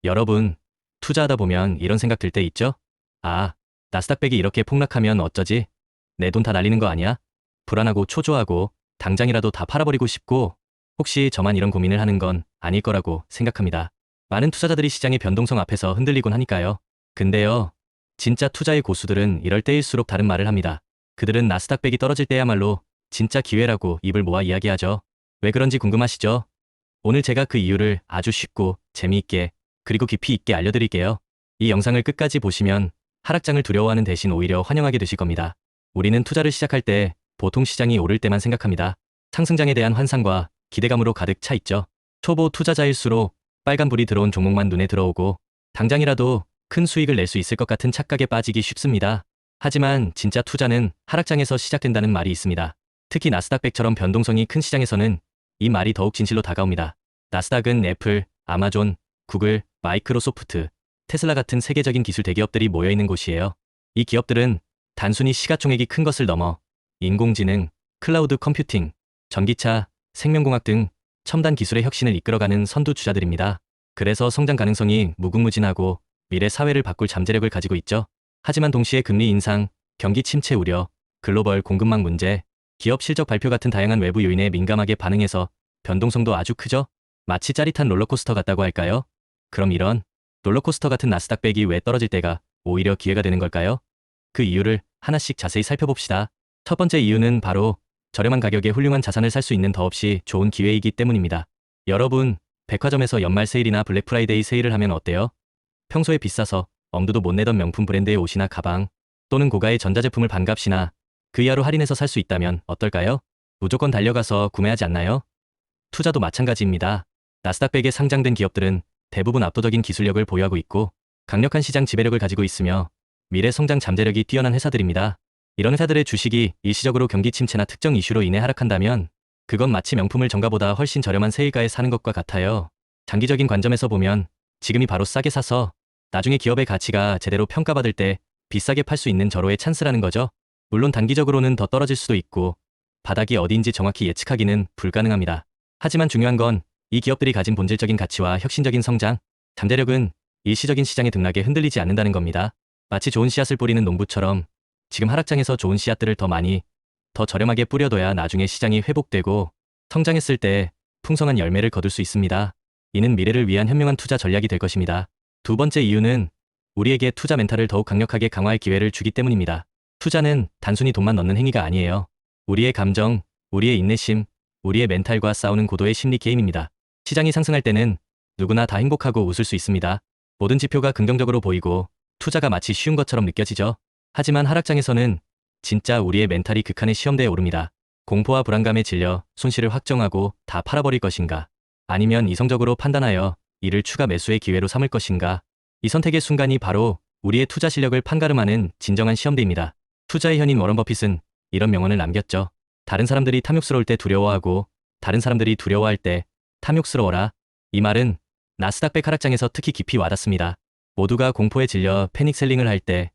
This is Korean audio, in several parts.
여러분, 투자하다 보면 이런 생각 들 때 있죠? 아, 나스닥백이 이렇게 폭락하면 어쩌지? 내 돈 다 날리는 거 아니야? 불안하고 초조하고 당장이라도 다 팔아버리고 싶고 혹시 저만 이런 고민을 하는 건 아닐 거라고 생각합니다. 많은 투자자들이 시장의 변동성 앞에서 흔들리곤 하니까요. 근데요, 진짜 투자의 고수들은 이럴 때일수록 다른 말을 합니다. 그들은 나스닥백이 떨어질 때야말로 진짜 기회라고 입을 모아 이야기하죠. 왜 그런지 궁금하시죠? 오늘 제가 그 이유를 아주 쉽고 재미있게 그리고 깊이 있게 알려드릴게요. 이 영상을 끝까지 보시면 하락장을 두려워하는 대신 오히려 환영하게 되실 겁니다. 우리는 투자를 시작할 때 보통 시장이 오를 때만 생각합니다. 상승장에 대한 환상과 기대감으로 가득 차 있죠. 초보 투자자일수록 빨간불이 들어온 종목만 눈에 들어오고 당장이라도 큰 수익을 낼 수 있을 것 같은 착각에 빠지기 쉽습니다. 하지만 진짜 투자는 하락장에서 시작된다는 말이 있습니다. 특히 나스닥백처럼 변동성이 큰 시장에서는 이 말이 더욱 진실로 다가옵니다. 나스닥은 애플, 아마존, 구글, 마이크로소프트, 테슬라 같은 세계적인 기술 대기업들이 모여있는 곳이에요. 이 기업들은 단순히 시가총액이 큰 것을 넘어 인공지능, 클라우드 컴퓨팅, 전기차, 생명공학 등 첨단 기술의 혁신을 이끌어가는 선두주자들입니다. 그래서 성장 가능성이 무궁무진하고 미래 사회를 바꿀 잠재력을 가지고 있죠. 하지만 동시에 금리 인상, 경기 침체 우려, 글로벌 공급망 문제, 기업 실적 발표 같은 다양한 외부 요인에 민감하게 반응해서 변동성도 아주 크죠. 마치 짜릿한 롤러코스터 같다고 할까요? 그럼 이런 롤러코스터 같은 나스닥백이 왜 떨어질 때가 오히려 기회가 되는 걸까요? 그 이유를 하나씩 자세히 살펴봅시다. 첫 번째 이유는 바로 저렴한 가격에 훌륭한 자산을 살 수 있는 더없이 좋은 기회이기 때문입니다. 여러분, 백화점에서 연말 세일이나 블랙 프라이데이 세일을 하면 어때요? 평소에 비싸서 엄두도 못 내던 명품 브랜드의 옷이나 가방 또는 고가의 전자제품을 반값이나 그 이하로 할인해서 살 수 있다면 어떨까요? 무조건 달려가서 구매하지 않나요? 투자도 마찬가지입니다. 나스닥백에 상장된 기업들은 대부분 압도적인 기술력을 보유하고 있고 강력한 시장 지배력을 가지고 있으며 미래 성장 잠재력이 뛰어난 회사들입니다. 이런 회사들의 주식이 일시적으로 경기 침체나 특정 이슈로 인해 하락한다면 그건 마치 명품을 정가보다 훨씬 저렴한 세일가에 사는 것과 같아요. 장기적인 관점에서 보면 지금이 바로 싸게 사서 나중에 기업의 가치가 제대로 평가받을 때 비싸게 팔 수 있는 절호의 찬스라는 거죠. 물론 단기적으로는 더 떨어질 수도 있고 바닥이 어디인지 정확히 예측하기는 불가능합니다. 하지만 중요한 건 이 기업들이 가진 본질적인 가치와 혁신적인 성장, 잠재력은 일시적인 시장의 등락에 흔들리지 않는다는 겁니다. 마치 좋은 씨앗을 뿌리는 농부처럼 지금 하락장에서 좋은 씨앗들을 더 많이, 더 저렴하게 뿌려둬야 나중에 시장이 회복되고 성장했을 때 풍성한 열매를 거둘 수 있습니다. 이는 미래를 위한 현명한 투자 전략이 될 것입니다. 두 번째 이유는 우리에게 투자 멘탈을 더욱 강력하게 강화할 기회를 주기 때문입니다. 투자는 단순히 돈만 넣는 행위가 아니에요. 우리의 감정, 우리의 인내심, 우리의 멘탈과 싸우는 고도의 심리 게임입니다. 시장이 상승할 때는 누구나 다 행복하고 웃을 수 있습니다. 모든 지표가 긍정적으로 보이고 투자가 마치 쉬운 것처럼 느껴지죠. 하지만 하락장에서는 진짜 우리의 멘탈이 극한의 시험대에 오릅니다. 공포와 불안감에 질려 손실을 확정하고 다 팔아버릴 것인가? 아니면 이성적으로 판단하여 이를 추가 매수의 기회로 삼을 것인가? 이 선택의 순간이 바로 우리의 투자 실력을 판가름하는 진정한 시험대입니다. 투자의 현인 워런 버핏은 이런 명언을 남겼죠. 다른 사람들이 탐욕스러울 때 두려워하고 다른 사람들이 두려워할 때 탐욕스러워라. 이 말은 나스닥백 하락장에서 특히 깊이 와닿습니다. 모두가 공포에 질려 패닉셀링을 할 때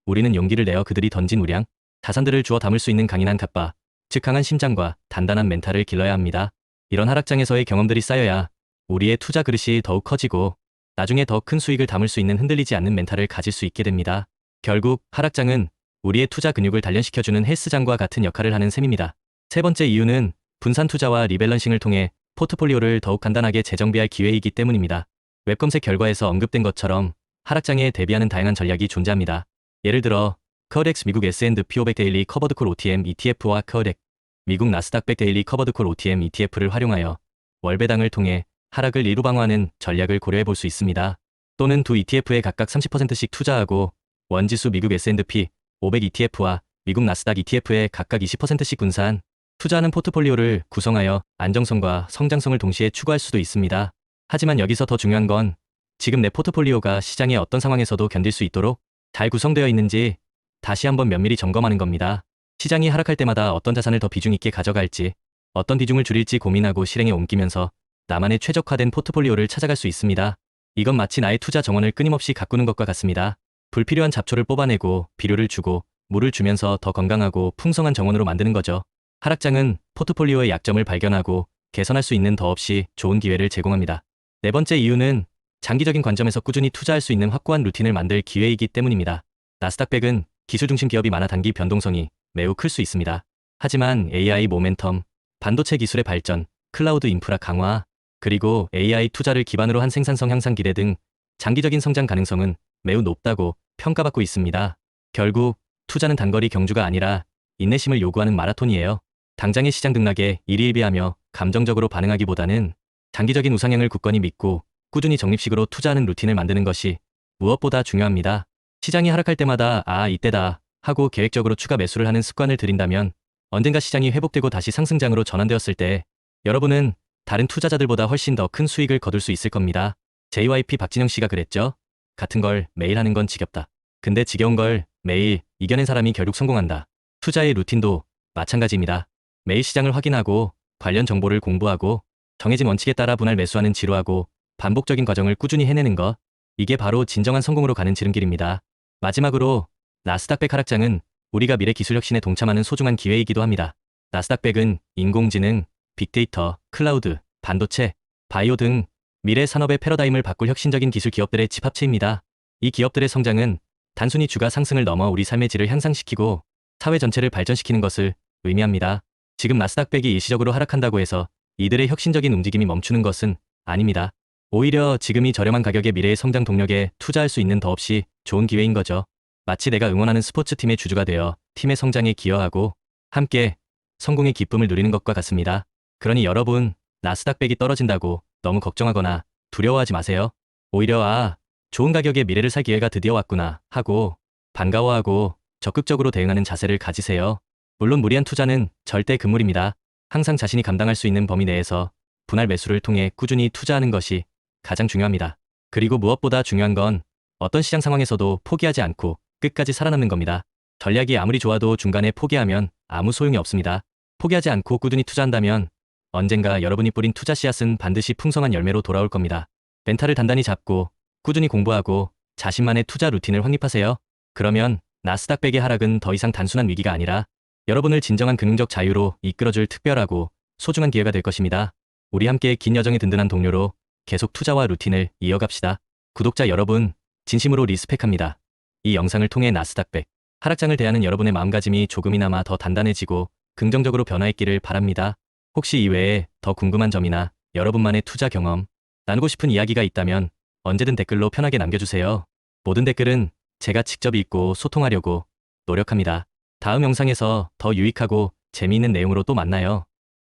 우리는 용기를 내어 그들이 던진 우량, 자산들을 주워 담을 수 있는 강인한 갑바, 즉 강한 심장과 단단한 멘탈을 길러야 합니다. 이런 하락장에서의 경험들이 쌓여야 우리의 투자 그릇이 더욱 커지고 나중에 더 큰 수익을 담을 수 있는 흔들리지 않는 멘탈을 가질 수 있게 됩니다. 결국 하락장은 우리의 투자 근육을 단련시켜주는 헬스장과 같은 역할을 하는 셈입니다. 세 번째 이유는 분산 투자와 리밸런싱을 통해 포트폴리오를 더욱 간단하게 재정비할 기회이기 때문입니다. 웹검색 결과에서 언급된 것처럼 하락장에 대비하는 다양한 전략이 존재합니다. 예를 들어 커덱스 미국 S&P 500 데일리 커버드콜 OTM ETF와 커덱 미국 나스닥백 데일리 커버드콜 OTM ETF를 활용하여 월배당을 통해 하락을 일부 방어하는 전략을 고려해 볼 수 있습니다. 또는 두 ETF에 각각 30%씩 투자하고 원지수 미국 S&P 500 ETF와 미국 나스닥 ETF에 각각 20%씩 분산, 투자하는 포트폴리오를 구성하여 안정성과 성장성을 동시에 추구할 수도 있습니다. 하지만 여기서 더 중요한 건 지금 내 포트폴리오가 시장의 어떤 상황에서도 견딜 수 있도록 잘 구성되어 있는지 다시 한번 면밀히 점검하는 겁니다. 시장이 하락할 때마다 어떤 자산을 더 비중 있게 가져갈지, 어떤 비중을 줄일지 고민하고 실행에 옮기면서 나만의 최적화된 포트폴리오를 찾아갈 수 있습니다. 이건 마치 나의 투자 정원을 끊임없이 가꾸는 것과 같습니다. 불필요한 잡초를 뽑아내고 비료를 주고 물을 주면서 더 건강하고 풍성한 정원으로 만드는 거죠. 하락장은 포트폴리오의 약점을 발견하고 개선할 수 있는 더없이 좋은 기회를 제공합니다. 네 번째 이유는 장기적인 관점에서 꾸준히 투자할 수 있는 확고한 루틴을 만들 기회이기 때문입니다. 나스닥백은 기술 중심 기업이 많아 단기 변동성이 매우 클 수 있습니다. 하지만 AI 모멘텀, 반도체 기술의 발전, 클라우드 인프라 강화, 그리고 AI 투자를 기반으로 한 생산성 향상 기대 등 장기적인 성장 가능성은 매우 높다고 평가받고 있습니다. 결국 투자는 단거리 경주가 아니라 인내심을 요구하는 마라톤이에요. 당장의 시장 등락에 일희일비하며 감정적으로 반응하기보다는 장기적인 우상향을 굳건히 믿고 꾸준히 적립식으로 투자하는 루틴을 만드는 것이 무엇보다 중요합니다. 시장이 하락할 때마다 이때다 하고 계획적으로 추가 매수를 하는 습관을 들인다면 언젠가 시장이 회복되고 다시 상승장으로 전환되었을 때 여러분은 다른 투자자들보다 훨씬 더 큰 수익을 거둘 수 있을 겁니다. JYP 박진영 씨가 그랬죠. 같은 걸 매일 하는 건 지겹다. 근데 지겨운 걸 매일 이겨낸 사람이 결국 성공한다. 투자의 루틴도 마찬가지입니다. 매일 시장을 확인하고 관련 정보를 공부하고 정해진 원칙에 따라 분할 매수하는 지루하고 반복적인 과정을 꾸준히 해내는 것. 이게 바로 진정한 성공으로 가는 지름길입니다. 마지막으로 나스닥백 하락장은 우리가 미래 기술 혁신에 동참하는 소중한 기회이기도 합니다. 나스닥백은 인공지능, 빅데이터, 클라우드, 반도체, 바이오 등 미래 산업의 패러다임을 바꿀 혁신적인 기술 기업들의 집합체입니다. 이 기업들의 성장은 단순히 주가 상승을 넘어 우리 삶의 질을 향상시키고 사회 전체를 발전시키는 것을 의미합니다. 지금 나스닥백이 일시적으로 하락한다고 해서 이들의 혁신적인 움직임이 멈추는 것은 아닙니다. 오히려 지금이 저렴한 가격의 미래의 성장 동력에 투자할 수 있는 더없이 좋은 기회인 거죠. 마치 내가 응원하는 스포츠팀의 주주가 되어 팀의 성장에 기여하고 함께 성공의 기쁨을 누리는 것과 같습니다. 그러니 여러분, 나스닥백이 떨어진다고 너무 걱정하거나 두려워하지 마세요. 오히려 좋은 가격의 미래를 살 기회가 드디어 왔구나 하고 반가워하고 적극적으로 대응하는 자세를 가지세요. 물론 무리한 투자는 절대 금물입니다. 항상 자신이 감당할 수 있는 범위 내에서 분할 매수를 통해 꾸준히 투자하는 것이 가장 중요합니다. 그리고 무엇보다 중요한 건 어떤 시장 상황에서도 포기하지 않고 끝까지 살아남는 겁니다. 전략이 아무리 좋아도 중간에 포기하면 아무 소용이 없습니다. 포기하지 않고 꾸준히 투자한다면 언젠가 여러분이 뿌린 투자 씨앗은 반드시 풍성한 열매로 돌아올 겁니다. 멘탈을 단단히 잡고 꾸준히 공부하고 자신만의 투자 루틴을 확립하세요. 그러면 나스닥백의 하락은 더 이상 단순한 위기가 아니라 여러분을 진정한 긍정적 자유로 이끌어줄 특별하고 소중한 기회가 될 것입니다. 우리 함께 긴 여정의 든든한 동료로 계속 투자와 루틴을 이어갑시다. 구독자 여러분, 진심으로 리스펙합니다. 이 영상을 통해 나스닥백 하락장을 대하는 여러분의 마음가짐이 조금이나마 더 단단해지고 긍정적으로 변화했기를 바랍니다. 혹시 이외에 더 궁금한 점이나 여러분만의 투자 경험, 나누고 싶은 이야기가 있다면 언제든 댓글로 편하게 남겨주세요. 모든 댓글은 제가 직접 읽고 소통하려고 노력합니다. 다음 영상에서 더 유익하고 재미있는 내용으로 또 만나요.